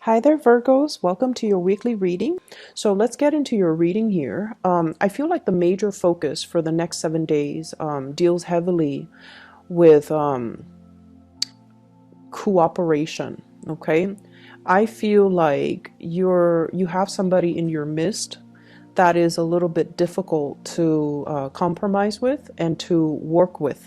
Hi there, Virgos. Welcome to your weekly reading. So let's get into your reading here. I feel like the major focus for the next 7 days deals heavily with cooperation. Okay, I feel like you have somebody in your midst that is a little bit difficult to compromise with and to work with.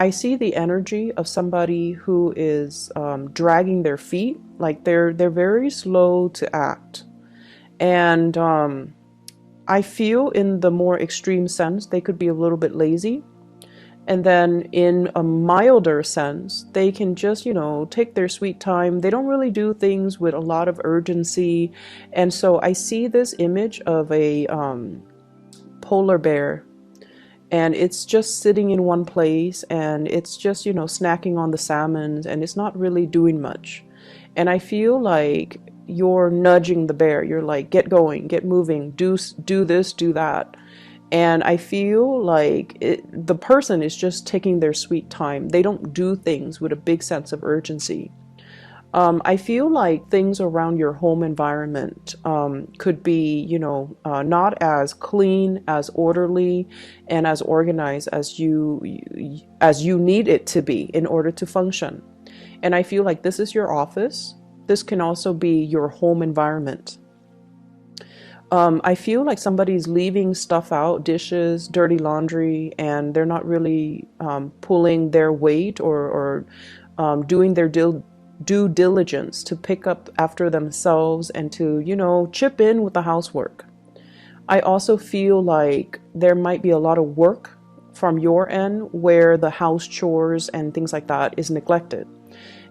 I see the energy of somebody who is dragging their feet, like they're very slow to act, and I feel in the more extreme sense they could be a little bit lazy, and then in a milder sense they can just take their sweet time. They don't really do things with a lot of urgency, and so I see this image of a polar bear, and it's just sitting in one place, and it's just snacking on the salmon, and it's not really doing much. And I feel like you're nudging the bear. You're like, get going, get moving, do this, do that. And I feel like the person is just taking their sweet time. They don't do things with a big sense of urgency. I feel like things around your home environment could be, not as clean, as orderly, and as organized as you need it to be in order to function. And I feel like this is your office. This can also be your home environment. I feel like somebody's leaving stuff out, dishes, dirty laundry, and they're not really pulling their weight or doing their due diligence to pick up after themselves and to, chip in with the housework. I also feel like there might be a lot of work from your end where the house chores and things like that is neglected.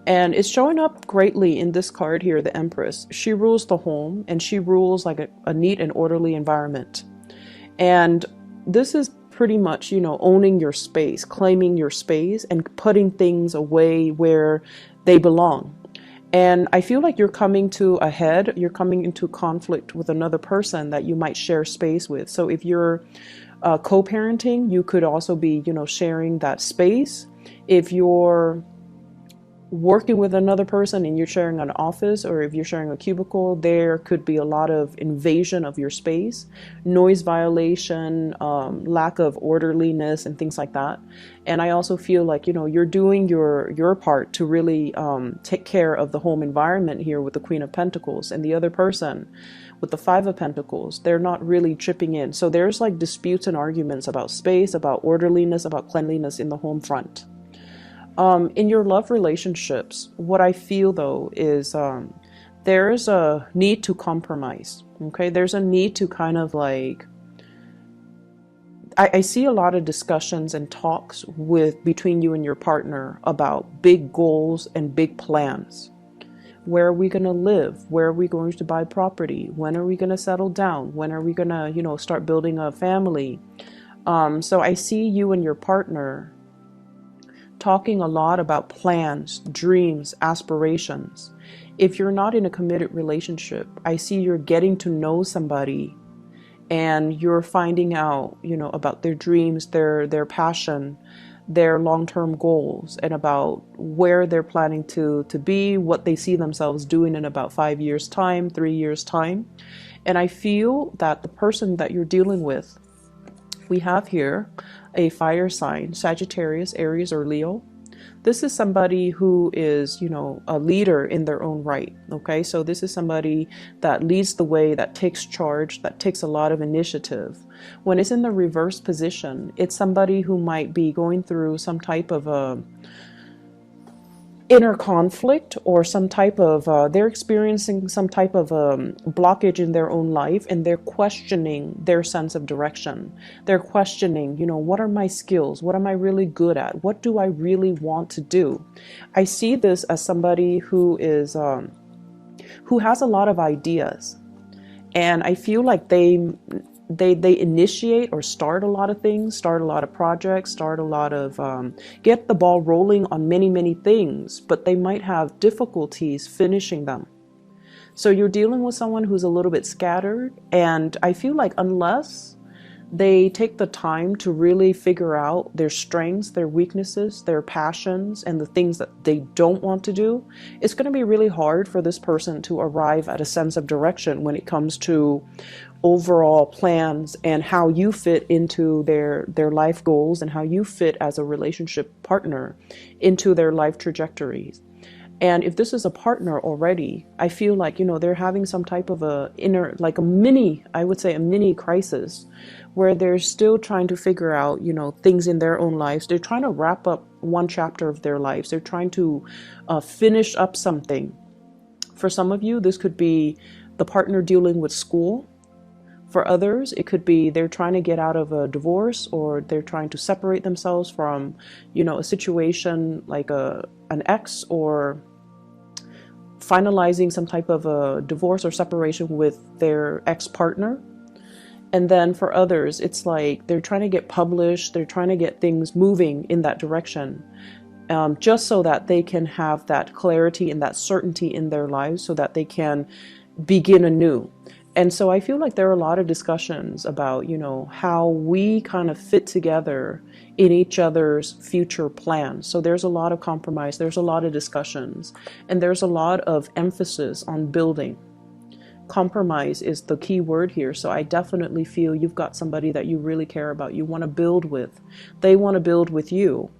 And it's showing up greatly in this card here, the Empress. She rules the home, and she rules like a neat and orderly environment. And this is pretty much, owning your space, claiming your space, and putting things away where they belong. And I feel like you're coming to a head, you're coming into conflict with another person that you might share space with. So if you're co-parenting, you could also be, sharing that space. If you're working with another person and you're sharing an office, or if you're sharing a cubicle, there could be a lot of invasion of your space, noise violation, lack of orderliness, and things like that. And I also feel like you're doing your part to really take care of the home environment here with the Queen of Pentacles, and the other person with the Five of Pentacles, they're not really chipping in. So there's like disputes and arguments about space, about orderliness, about cleanliness in the home front. In your love relationships, what I feel though is there's a need to compromise. Okay, there's a need to kind of like, I see a lot of discussions and talks between you and your partner about big goals and big plans. Where are we going to live? Where are we going to buy property? When are we going to settle down? When are we going to, start building a family? So I see you and your partner talking a lot about plans, dreams, aspirations. If you're not in a committed relationship, I see you're getting to know somebody, and you're finding out, about their dreams, their passion, their long-term goals, and about where they're planning to be, what they see themselves doing in about 5 years time, 3 years time. And I feel that the person that you're dealing with, we have here a fire sign, Sagittarius, Aries, or Leo. This is somebody who is, a leader in their own right. Okay, so this is somebody that leads the way, that takes charge, that takes a lot of initiative. When it's in the reverse position, it's somebody who might be going through some type of a inner conflict, or some type of they're experiencing some type of blockage in their own life, and they're questioning their sense of direction. They're questioning, what are my skills? What am I really good at? What do I really want to do? I see this as somebody who is who has a lot of ideas, and I feel like they initiate or start a lot of things, start a lot of projects, start a lot of get the ball rolling on many things, but they might have difficulties finishing them. So you're dealing with someone who's a little bit scattered, and I feel like unless They take the time to really figure out their strengths, their weaknesses, their passions, and the things that they don't want to do. It's going to be really hard for this person to arrive at a sense of direction when it comes to overall plans and how you fit into their life goals and how you fit as a relationship partner into their life trajectories. And if this is a partner already, I feel like, they're having some type of a inner, like a mini, I would say a mini crisis, where they're still trying to figure out, things in their own lives. They're trying to wrap up one chapter of their lives. They're trying to finish up something. For some of you, this could be the partner dealing with school. For others, it could be they're trying to get out of a divorce, or they're trying to separate themselves from, a situation like an ex, or finalizing some type of a divorce or separation with their ex-partner. And then for others, it's like they're trying to get published, they're trying to get things moving in that direction, just so that they can have that clarity and that certainty in their lives so that they can begin anew. And so I feel like there are a lot of discussions about, how we kind of fit together in each other's future plans. So there's a lot of compromise, there's a lot of discussions, and there's a lot of emphasis on building. Compromise is the key word here. So I definitely feel you've got somebody that you really care about, you want to build with. They want to build with you.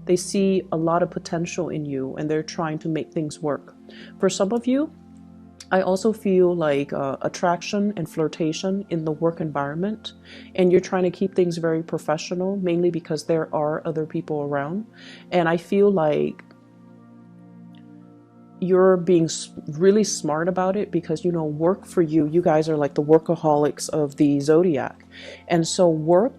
They see a lot of potential in you, and they're trying to make things work. For some of you, I also feel like attraction and flirtation in the work environment, and you're trying to keep things very professional, mainly because there are other people around. And I feel like you're being really smart about it because, work for you, you guys are like the workaholics of the zodiac. And so work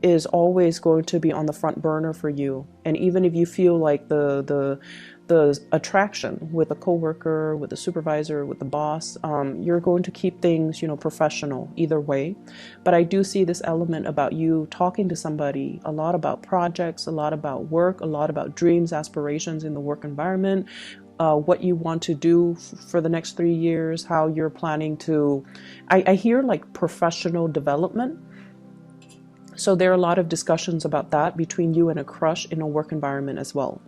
is always going to be on the front burner for you. And even if you feel like the attraction with a coworker, with a supervisor, with the boss, you're going to keep things, professional either way. But I do see this element about you talking to somebody a lot about projects, a lot about work, a lot about dreams, aspirations in the work environment, what you want to do for the next 3 years, how you're planning to, I hear like professional development. So there are a lot of discussions about that between you and a crush in a work environment as well.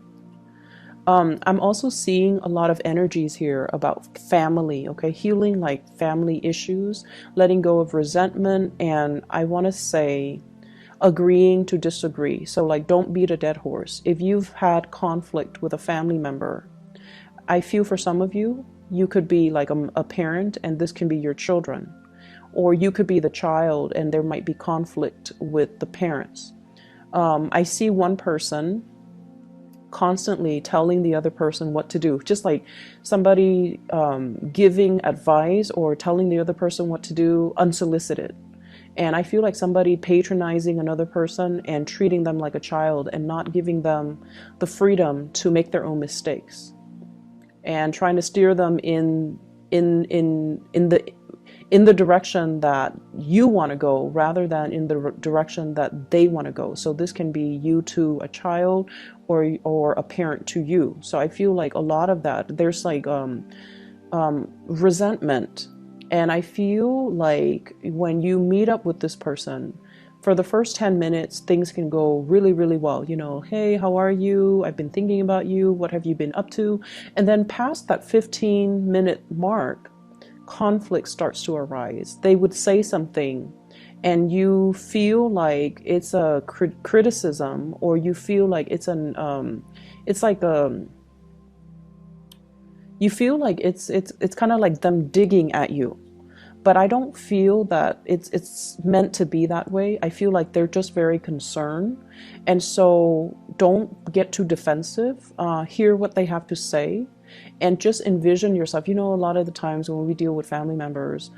I'm also seeing a lot of energies here about family, okay? Healing like family issues, letting go of resentment, and I want to say agreeing to disagree. So like, don't beat a dead horse. If you've had conflict with a family member, I feel for some of you, you could be like a parent, and this can be your children. Or you could be the child, and there might be conflict with the parents. I see one person constantly telling the other person what to do, just like somebody giving advice or telling the other person what to do unsolicited. And I feel like somebody patronizing another person and treating them like a child and not giving them the freedom to make their own mistakes, and trying to steer them in the direction that you want to go rather than in the direction that they want to go. So this can be you to a child or a parent to you. So I feel like a lot of that, there's like resentment. And I feel like when you meet up with this person, for the first 10 minutes, things can go really, really well. Hey, how are you? I've been thinking about you. What have you been up to? And then past that 15-minute mark, conflict starts to arise. They would say something and you feel like it's a criticism, or you feel like it's you feel like it's kind of like them digging at you. But I don't feel that it's meant to be that way. I feel like they're just very concerned. And so don't get too defensive. Hear what they have to say. And just envision yourself. A lot of the times when we deal with family members,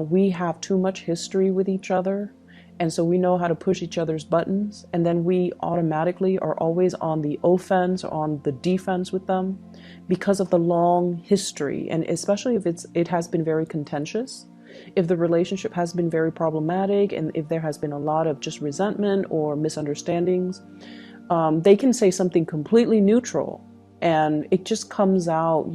we have too much history with each other. And so we know how to push each other's buttons. And then we automatically are always on the offense or on the defense with them because of the long history. And especially if it has been very contentious, if the relationship has been very problematic, and if there has been a lot of just resentment or misunderstandings, they can say something completely neutral. And it just comes out,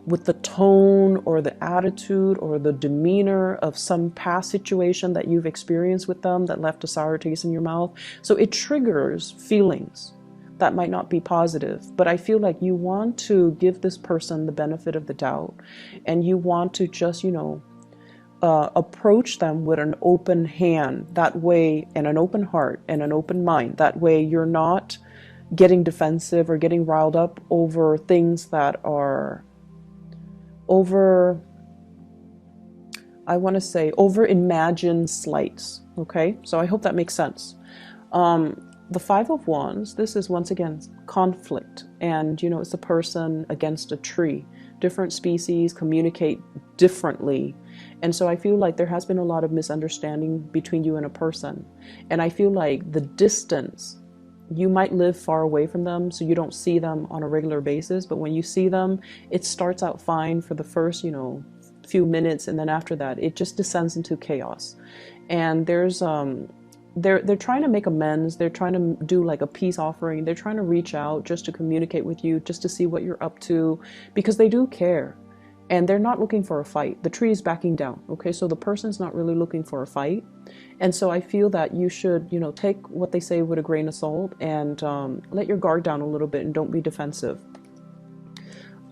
with the tone or the attitude or the demeanor of some past situation that you've experienced with them that left a sour taste in your mouth. So it triggers feelings that might not be positive, but I feel like you want to give this person the benefit of the doubt, and you want to just, approach them with an open hand, that way, and an open heart and an open mind. That way you're not getting defensive or getting riled up over things that are over imagined slights. Okay, so I hope that makes sense. The Five of Wands, this is once again conflict, and it's a person against a tree. Different species communicate differently, and so I feel like there has been a lot of misunderstanding between you and a person, and I feel like the distance, you might live far away from them, so you don't see them on a regular basis, but when you see them, it starts out fine for the first few minutes, and then after that it just descends into chaos. And there's they're trying to make amends. They're trying to do like a peace offering. They're trying to reach out just to communicate with you, just to see what you're up to, because they do care, and they're not looking for a fight. The tree is backing down. Okay, so the person's not really looking for a fight, and so I feel that you should take what they say with a grain of salt, and let your guard down a little bit and don't be defensive.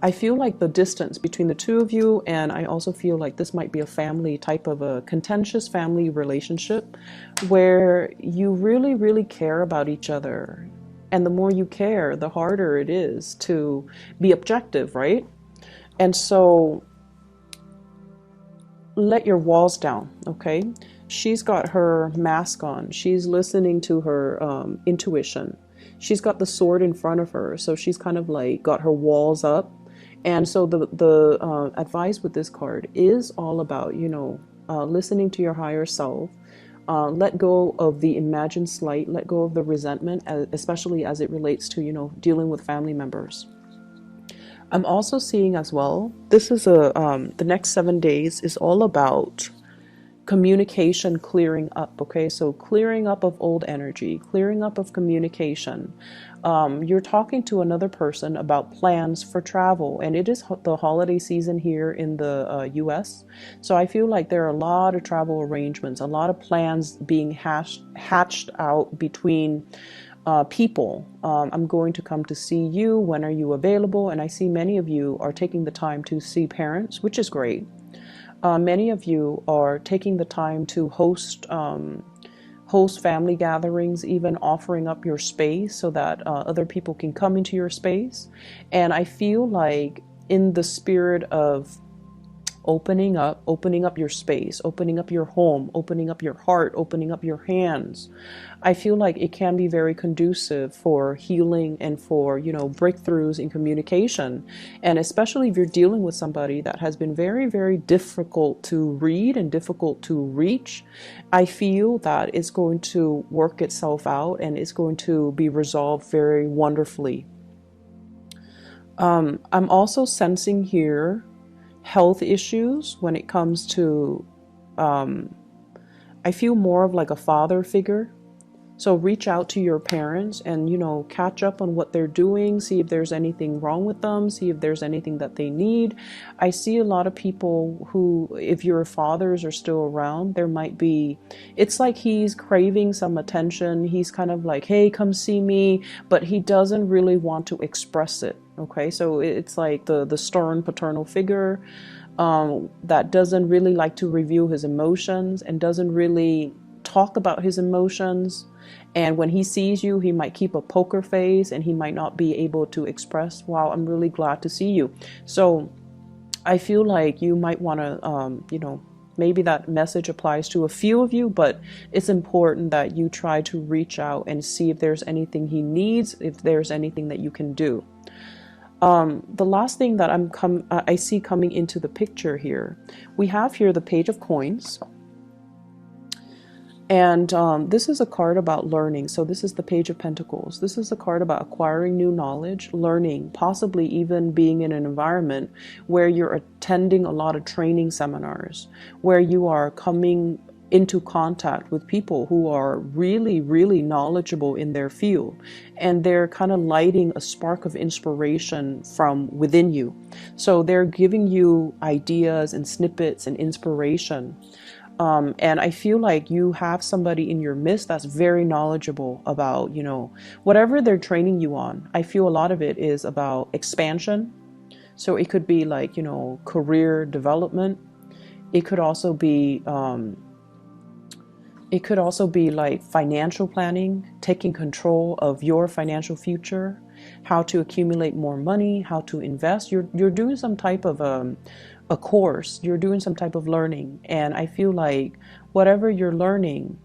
I feel like the distance between the two of you, and I also feel like this might be a family type of a contentious family relationship where you really, really care about each other. And the more you care, the harder it is to be objective, right? And so let your walls down, okay? She's got her mask on. She's listening to her intuition. She's got the sword in front of her, so she's kind of like got her walls up. And so the advice with this card is all about, listening to your higher self. Let go of the imagined slight, let go of the resentment, especially as it relates to, dealing with family members. I'm also seeing as well, this is the next 7 days is all about communication clearing up. Okay, so clearing up of old energy, clearing up of communication. You're talking to another person about plans for travel, and it is the holiday season here in the US, so I feel like there are a lot of travel arrangements, a lot of plans being hatched out between people. I'm going to come to see you. When are you available? And I see many of you are taking the time to see parents, which is great. Many of you are taking the time to host family gatherings, even offering up your space so that other people can come into your space. And I feel like in the spirit of opening up your space, opening up your home, opening up your heart, opening up your hands, I feel like it can be very conducive for healing and for, breakthroughs in communication. And especially if you're dealing with somebody that has been very, very difficult to read and difficult to reach, I feel that it's going to work itself out and it's going to be resolved very wonderfully. I'm also sensing here health issues when it comes to, I feel more of like a father figure. So reach out to your parents and, catch up on what they're doing, see if there's anything wrong with them, see if there's anything that they need. I see a lot of people who, if your fathers are still around, there might be, it's like he's craving some attention. He's kind of like, hey, come see me, but he doesn't really want to express it. Okay, so it's like the stern paternal figure that doesn't really like to reveal his emotions and doesn't really talk about his emotions. And when he sees you, he might keep a poker face and he might not be able to express, wow, I'm really glad to see you. So I feel like you might want to, maybe that message applies to a few of you, but it's important that you try to reach out and see if there's anything he needs, if there's anything that you can do. The last thing that I see coming into the picture here, we have here the Page of Coins. And this is a card about learning. So this is the Page of Pentacles. This is a card about acquiring new knowledge, learning, possibly even being in an environment where you're attending a lot of training seminars, where you are coming into contact with people who are really, really knowledgeable in their field, and they're kind of lighting a spark of inspiration from within you. So they're giving you ideas and snippets and inspiration. And I feel like you have somebody in your midst that's very knowledgeable about, whatever they're training you on. I feel a lot of it is about expansion. So it could be like, career development. It could also be, like financial planning, taking control of your financial future, how to accumulate more money, how to invest. You're doing some type of a course, you're doing some type of learning. And I feel like whatever you're learning,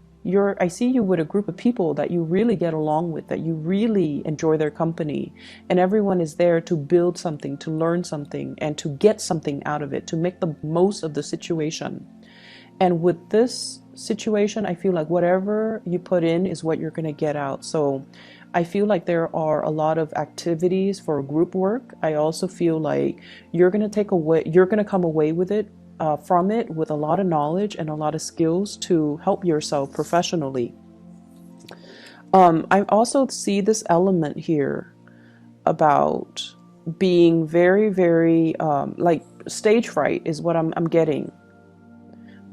I see you with a group of people that you really get along with, that you really enjoy their company, and everyone is there to build something, to learn something, and to get something out of it, to make the most of the situation. And with this situation, I feel like whatever you put in is what you're going to get out. So I feel like there are a lot of activities for group work. I also feel like you're going to come away with it, from it, with a lot of knowledge and a lot of skills to help yourself professionally. I also see this element here about being very, very, like stage fright is what I'm getting.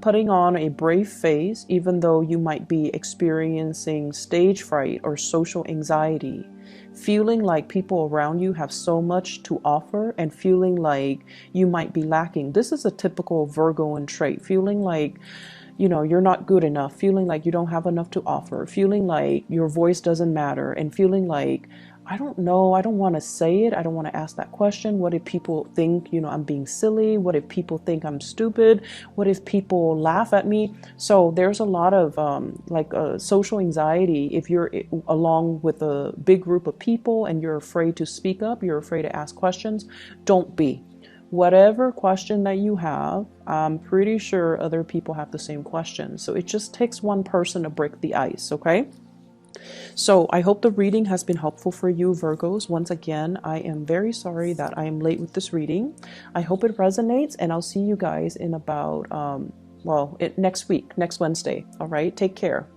Putting on a brave face, even though you might be experiencing stage fright or social anxiety, feeling like people around you have so much to offer and feeling like you might be lacking. This is a typical Virgoan trait, feeling like, you're not good enough, feeling like you don't have enough to offer, feeling like your voice doesn't matter, and feeling like, I don't know, I don't want to say it, I don't want to ask that question. What if people think, I'm being silly? What if people think I'm stupid? What if people laugh at me? So there's a lot of social anxiety. If you're along with a big group of people and you're afraid to speak up, you're afraid to ask questions, don't be. Whatever question that you have, I'm pretty sure other people have the same question. So it just takes one person to break the ice, okay? So I hope the reading has been helpful for you, Virgos. Once again, I am very sorry that I am late with this reading. I hope it resonates, and I'll see you guys in about, next week, next Wednesday. All right, take care.